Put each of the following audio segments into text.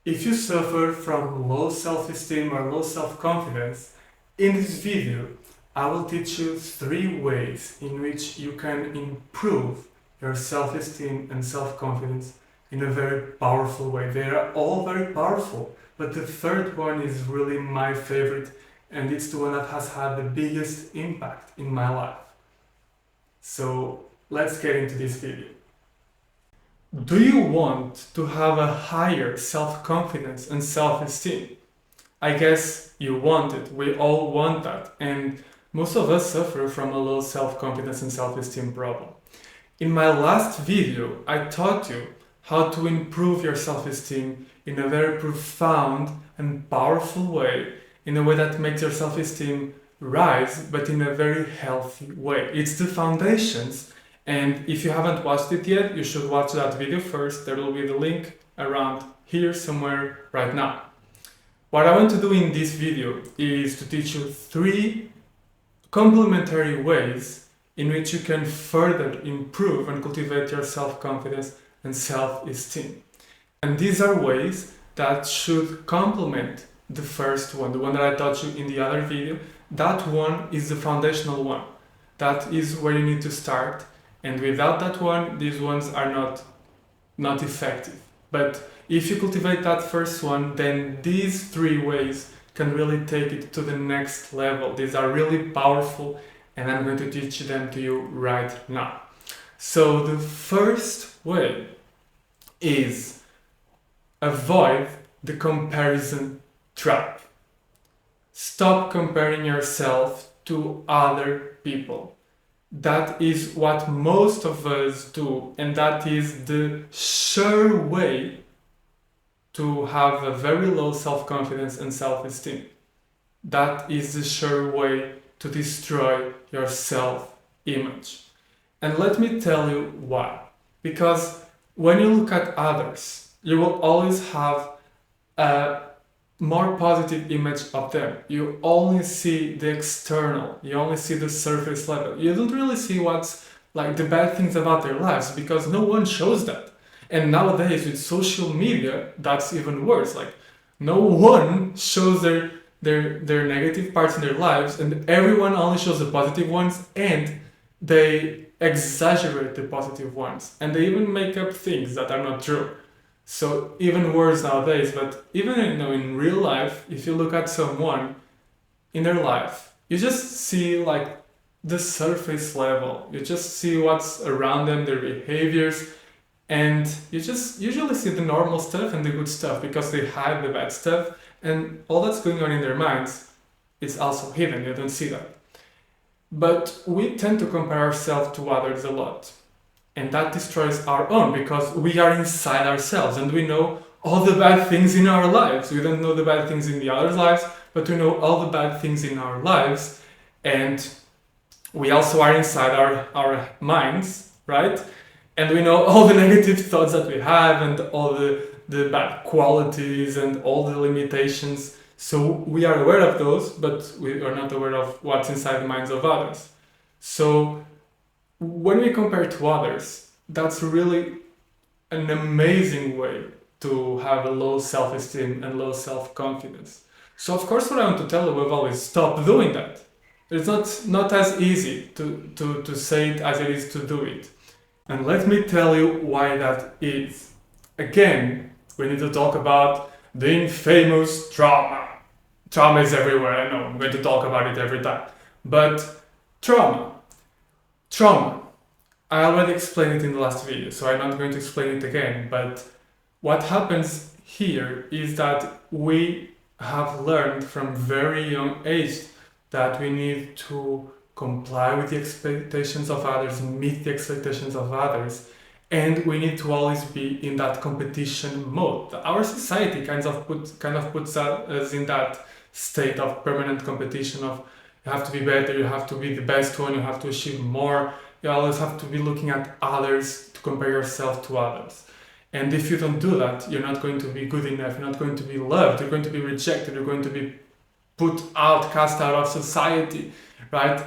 If you suffer from low self-esteem or low self-confidence, in this video I will teach you 3 ways in which you can improve your self-esteem and self-confidence in a very powerful way. They are all very powerful, but the third one is really my favorite, and it's the one that has had the biggest impact in my life. So let's get into this video. Do you want to have a higher self-confidence and self-esteem? I guess you want it. We all want that. And most of us suffer from a low self-confidence and self-esteem problem. In my last video, I taught you how to improve your self-esteem in a very profound and powerful way, in a way that makes your self-esteem rise, but in a very healthy way. It's the foundations. And if you haven't watched it yet, you should watch that video first. There will be the link around here somewhere right now. What I want to do in this video is to teach you 3 complementary ways in which you can further improve and cultivate your self-confidence and self-esteem. And these are ways that should complement the first one, the one that I taught you in the other video. That one is the foundational one. That is where you need to start. And without that one, these ones are not effective. But if you cultivate that first one, then these 3 ways can really take it to the next level. These are really powerful, and I'm going to teach them to you right now. So the first way is avoid the comparison trap. Stop comparing yourself to other people. That is what most of us do, and that is the sure way to have a very low self-confidence and self-esteem. That is the sure way to destroy your self-image. And let me tell you why. Because when you look at others, you will always have a more positive image of them. You only see the external, you only see the surface level. You don't really see what's like the bad things about their lives, because no one shows that. And nowadays with social media, that's even worse. Like no one shows their negative parts in their lives, and everyone only shows the positive ones, and they exaggerate the positive ones, and they even make up things that are not true. So even worse nowadays. But even in real life, if you look at someone in their life, you just see like the surface level. You just see what's around them, their behaviors, and you just usually see the normal stuff and the good stuff, because they hide the bad stuff, and all that's going on in their minds is also hidden. You don't see that. But we tend to compare ourselves to others a lot. And that destroys our own, because we are inside ourselves and we know all the bad things in our lives. We don't know the bad things in the others' lives, but we know all the bad things in our lives. And we also are inside our minds, right? And we know all the negative thoughts that we have, and all the bad qualities and all the limitations. So we are aware of those, but we are not aware of what's inside the minds of others. So when we compare to others, that's really an amazing way to have a low self-esteem and low self-confidence. So of course what I want to tell you above is stop doing that. It's not as easy to say it as it is to do it. And let me tell you why that is. Again, we need to talk about the infamous trauma. Trauma is everywhere, I know, I'm going to talk about it every time. But trauma, I already explained it in the last video, so I'm not going to explain it again, but what happens here is that we have learned from very young age that we need to comply with the expectations of others, meet the expectations of others, and we need to always be in that competition mode. Our society kind of puts us in that state of permanent competition of you have to be better, you have to be the best one, you have to achieve more, you always have to be looking at others to compare yourself to others. And if you don't do that, you're not going to be good enough, you're not going to be loved, you're going to be rejected, you're going to be cast out of society, right?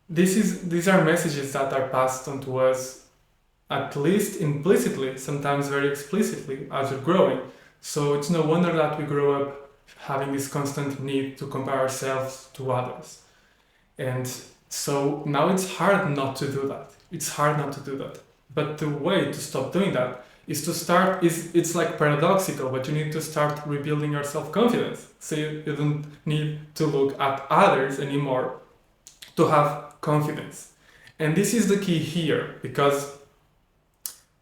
These are messages that are passed on to us, at least implicitly, sometimes very explicitly, as we're growing. So it's no wonder that we grow up having this constant need to compare ourselves to others. And so now it's hard not to do that. It's hard not to do that. But the way to stop doing that is to start, it's like paradoxical, but you need to start rebuilding your self-confidence. So you don't need to look at others anymore to have confidence. And this is the key here, because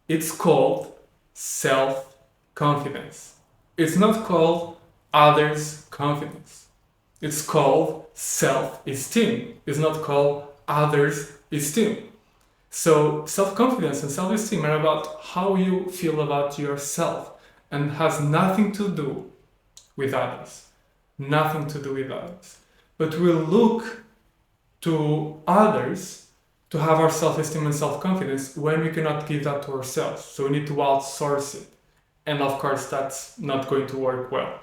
it's called self-confidence. It's not called others' confidence. It's called self-esteem. It's not called others' esteem. So self-confidence and self-esteem are about how you feel about yourself and has nothing to do with others. Nothing to do with others. But we look to others to have our self-esteem and self-confidence when we cannot give that to ourselves. So we need to outsource it. And of course, that's not going to work well.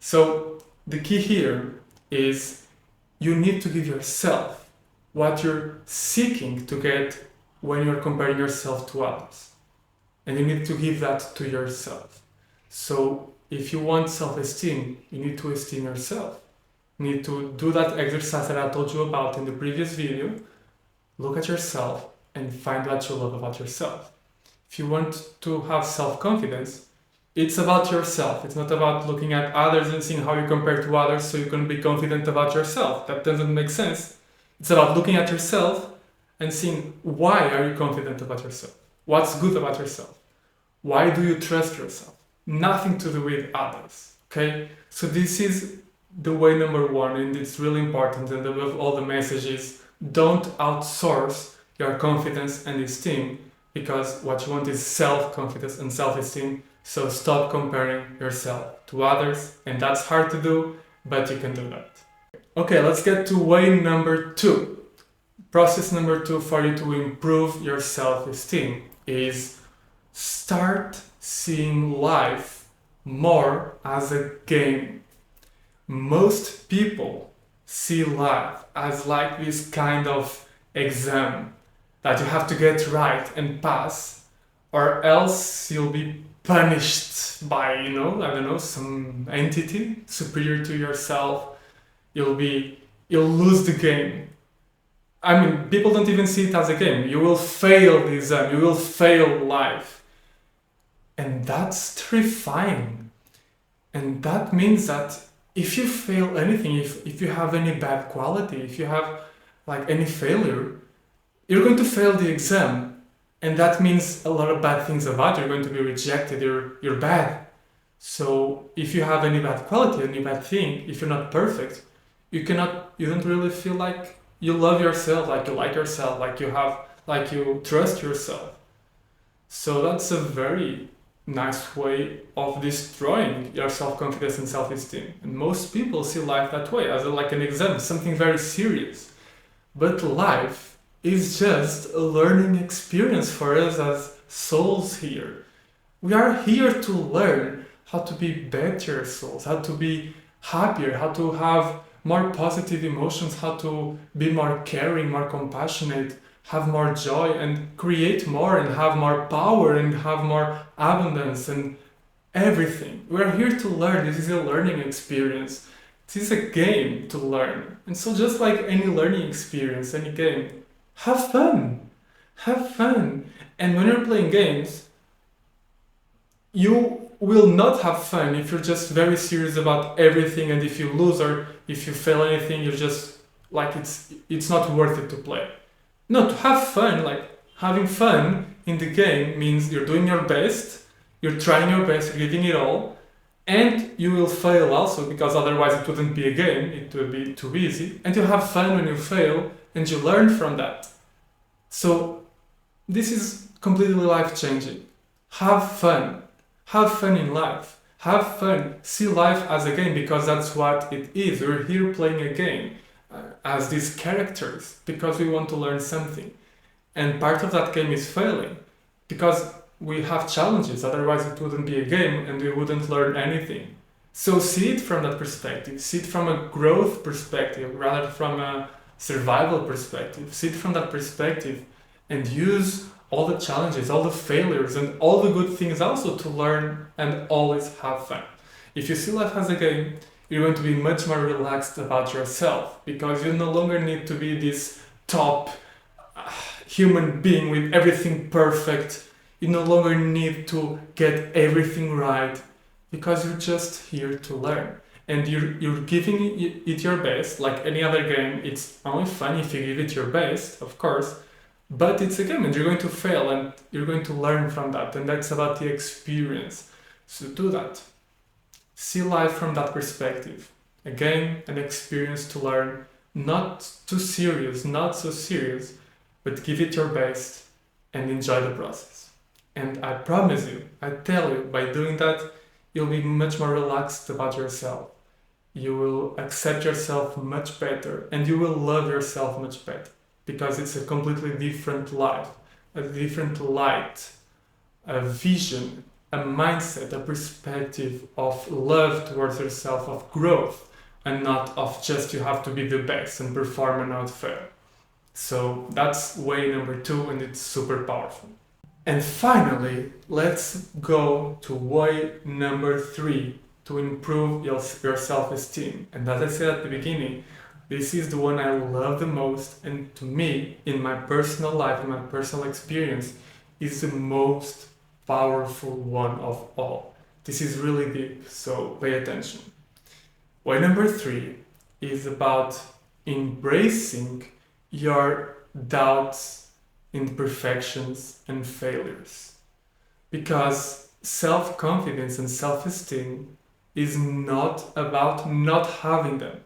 So the key here is you need to give yourself what you're seeking to get when you're comparing yourself to others. And you need to give that to yourself. So if you want self-esteem, you need to esteem yourself. You need to do that exercise that I told you about in the previous video. Look at yourself and find what you love about yourself. If you want to have self-confidence, it's about yourself. It's not about looking at others and seeing how you compare to others so you can be confident about yourself. That doesn't make sense. It's about looking at yourself and seeing why are you confident about yourself? What's good about yourself? Why do you trust yourself? Nothing to do with others, okay? So this is the way number one, and it's really important, and above all the messages, don't outsource your confidence and esteem, because what you want is self-confidence and self-esteem. So stop comparing yourself to others, and that's hard to do, but you can do that. Okay, let's get to way number two. Process number two for you to improve your self-esteem is start seeing life more as a game. Most people see life as like this kind of exam that you have to get right and pass, or else you'll be punished by, I don't know, some entity superior to yourself. You'll lose the game. I mean, people don't even see it as a game. You will fail the exam, you will fail life. And that's terrifying. And that means that if you fail anything, if you have any bad quality, if you have like any failure, you're going to fail the exam. And that means a lot of bad things about you. You're going to be rejected, you're bad. So if you have any bad quality, any bad thing, if you're not perfect, you don't really feel like you love yourself, like you like yourself, like you trust yourself. So that's a very nice way of destroying your self-confidence and self-esteem. And most people see life that way, as like an exam, something very serious. But life is just a learning experience for us as souls here. We are here to learn how to be better souls, how to be happier, how to have more positive emotions, how to be more caring, more compassionate, have more joy and create more and have more power and have more abundance and everything. We're here to learn. This is a learning experience. This is a game to learn. And so just like any learning experience, any game, have fun. Have fun. And when you're playing games, you will not have fun if you're just very serious about everything, and if you lose or if you fail anything, you're just like it's not worth it to play. No, to have fun, like having fun in the game means you're doing your best, you're trying your best, you're giving it all, and you will fail also, because otherwise it wouldn't be a game, it would be too easy, and you have fun when you fail, and you learn from that. So this is completely life-changing. Have fun. Have fun in life. Have fun. See life as a game, because that's what it is. We're here playing a game as these characters because we want to learn something. And part of that game is failing because we have challenges. Otherwise it wouldn't be a game and we wouldn't learn anything. So see it from that perspective. See it from a growth perspective rather from a survival perspective. See it from that perspective and use all the challenges, all the failures, and all the good things also to learn and always have fun. If you see life as a game, you're going to be much more relaxed about yourself because you no longer need to be this top human being with everything perfect. You no longer need to get everything right because you're just here to learn. And you're giving it your best, like any other game. It's only fun if you give it your best, of course, but it's a game and you're going to fail and you're going to learn from that. And that's about the experience. So do that. See life from that perspective. Again, an experience to learn, not too serious, not so serious, but give it your best and enjoy the process. And I promise you, I tell you, by doing that, you'll be much more relaxed about yourself. You will accept yourself much better and you will love yourself much better because it's a completely different life, a different light, a vision, a mindset, a perspective of love towards yourself, of growth, and not of just you have to be the best and perform and not fail. So that's way number 2 and it's super powerful. And finally, let's go to way number 3 to improve your self-esteem. And as I said at the beginning, this is the one I love the most, and to me, in my personal life, in my personal experience, is the most powerful one of all. This is really deep, so pay attention. Way number 3 is about embracing your doubts, imperfections, and failures. Because self-confidence and self-esteem is not about not having them.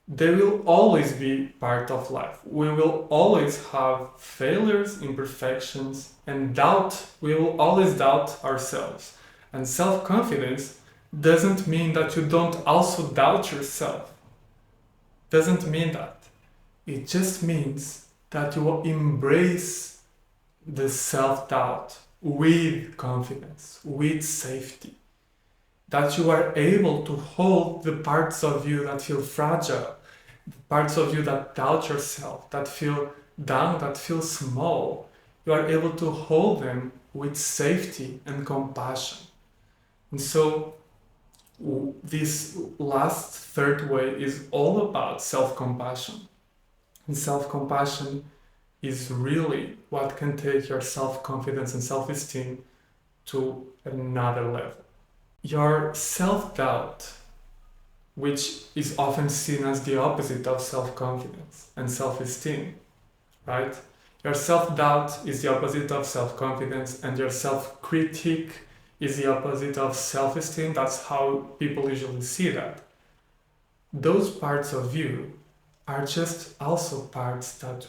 They will always be part of life. We will always have failures, imperfections, and doubt. We will always doubt ourselves. And self-confidence doesn't mean that you don't also doubt yourself. Doesn't mean that. It just means that you will embrace the self-doubt with confidence, with safety. That you are able to hold the parts of you that feel fragile, the parts of you that doubt yourself, that feel down, that feel small. You are able to hold them with safety and compassion. And so this last third way is all about self-compassion. And self-compassion is really what can take your self-confidence and self-esteem to another level. Your self-doubt, which is often seen as the opposite of self-confidence and self-esteem, right? Your self-doubt is the opposite of self-confidence, and your self-critique is the opposite of self-esteem. That's how people usually see that. Those parts of you are just also parts that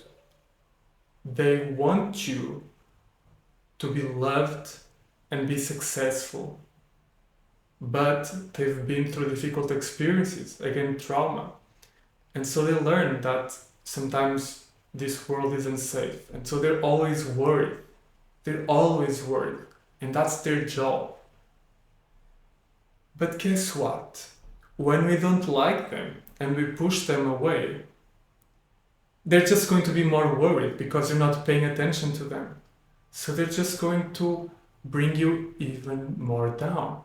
they want you to be loved and be successful. But they've been through difficult experiences, again, trauma. And so they learn that sometimes this world isn't safe. And so they're always worried. They're always worried. And that's their job. But guess what? When we don't like them and we push them away, they're just going to be more worried because you're not paying attention to them. So they're just going to bring you even more down.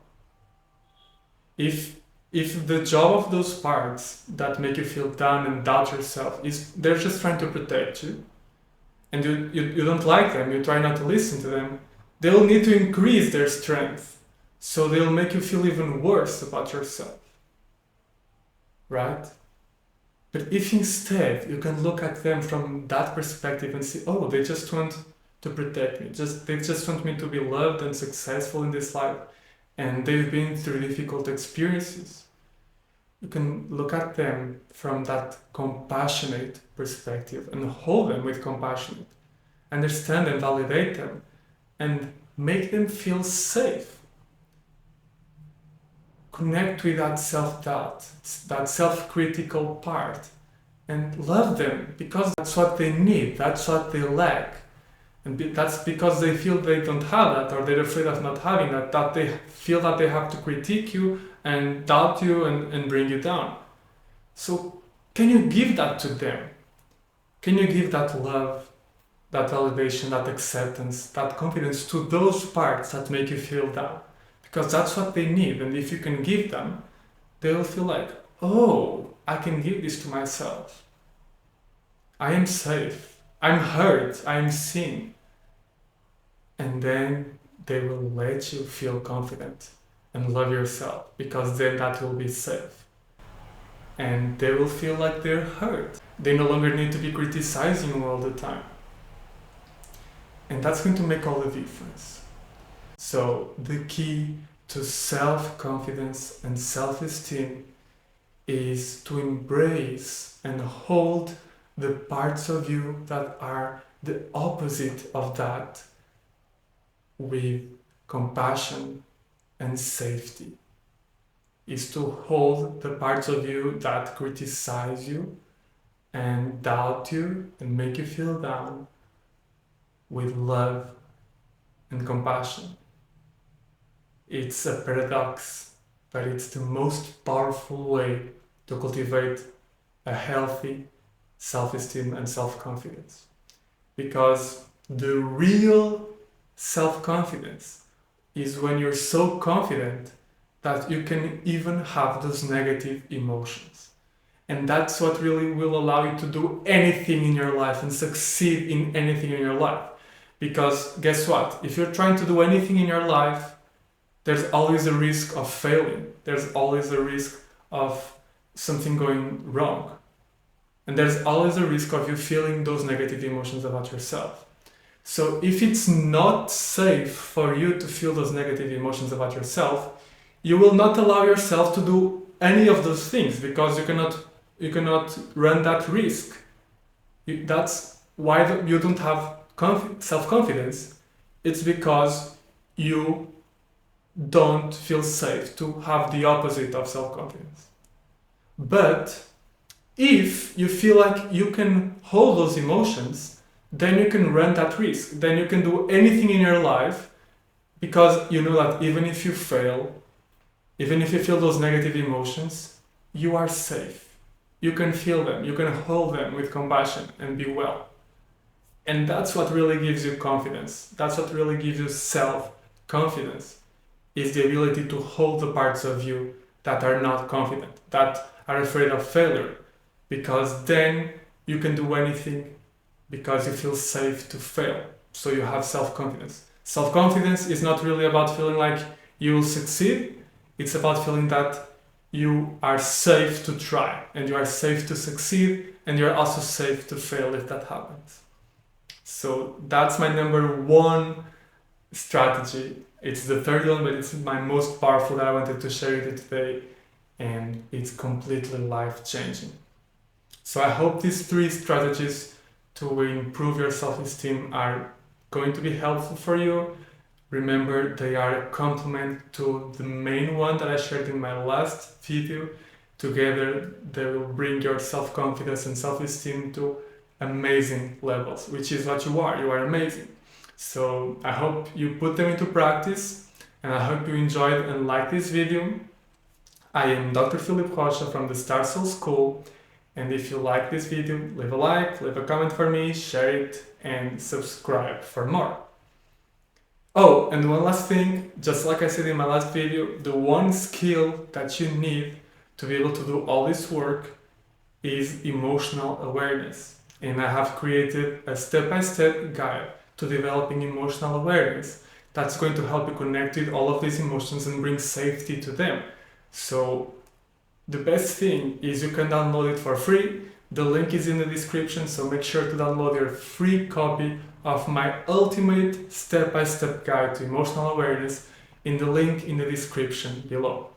If the job of those parts that make you feel down and doubt yourself is they're just trying to protect you, and you don't like them, you try not to listen to them, they'll need to increase their strength. So they'll make you feel even worse about yourself. Right? But if instead you can look at them from that perspective and see, oh, they just want to protect me. They just want me to be loved and successful in this life. And they've been through difficult experiences. You can look at them from that compassionate perspective and hold them with compassion. Understand and validate them and make them feel safe. Connect with that self-doubt, that self-critical part, and love them because that's what they need, that's what they lack. And that's because they feel they don't have that, or they're afraid of not having that, that they feel that they have to critique you and doubt you and bring you down. So can you give that to them? Can you give that love that validation, that acceptance, that confidence to those parts that make you feel down. Because that's what they need. And if you can give them, they will feel like, oh, I can give this to myself. I am safe. I'm heard. I'm seen. And then they will let you feel confident and love yourself, because then that will be safe. And they will feel like they're heard. They no longer need to be criticizing you all the time. And that's going to make all the difference. So the key to self-confidence and self-esteem is to embrace and hold the parts of you that are the opposite of that with compassion and safety. Is to hold the parts of you that criticize you and doubt you and make you feel down with love and compassion. It's a paradox, but it's the most powerful way to cultivate a healthy self-esteem and self-confidence. Because the real self-confidence is when you're so confident that you can even have those negative emotions. And that's what really will allow you to do anything in your life and succeed in anything in your life. Because guess what? If you're trying to do anything in your life, there's always a risk of failing. There's always a risk of something going wrong. And there's always a risk of you feeling those negative emotions about yourself. So if it's not safe for you to feel those negative emotions about yourself, you will not allow yourself to do any of those things, because you cannot run that risk. That's why you don't have self-confidence. It's because you don't feel safe to have the opposite of self-confidence. But if you feel like you can hold those emotions, then you can run that risk. Then you can do anything in your life, because you know that even if you fail, even if you feel those negative emotions, you are safe. You can feel them, you can hold them with compassion and be well. And that's what really gives you confidence. That's what really gives you self-confidence, is the ability to hold the parts of you that are not confident, that are afraid of failure. Because then you can do anything because you feel safe to fail. So you have self-confidence. Self-confidence is not really about feeling like you will succeed. It's about feeling that you are safe to try, and you are safe to succeed, and you're also safe to fail if that happens. So that's my number one strategy. It's the third one, but it's my most powerful that I wanted to share with you today, and it's completely life-changing. So I hope these 3 strategies to improve your self-esteem are going to be helpful for you. Remember, they are a complement to the main one that I shared in my last video. Together, they will bring your self-confidence and self-esteem to amazing levels, which is what you are. You are amazing. So I hope you put them into practice, and I hope you enjoyed and liked this video. I am Dr. Filipe Rocha from the Star Soul School, and if you like this video, leave a like, leave a comment for me, share it, and subscribe for more. Oh, and one last thing, just like I said in my last video, the one skill that you need to be able to do all this work is emotional awareness. And I have created a step-by-step guide to developing emotional awareness that's going to help you connect with all of these emotions and bring safety to them. So the best thing is you can download it for free. The link is in the description, so make sure to download your free copy of my ultimate step-by-step guide to emotional awareness in the link in the description below.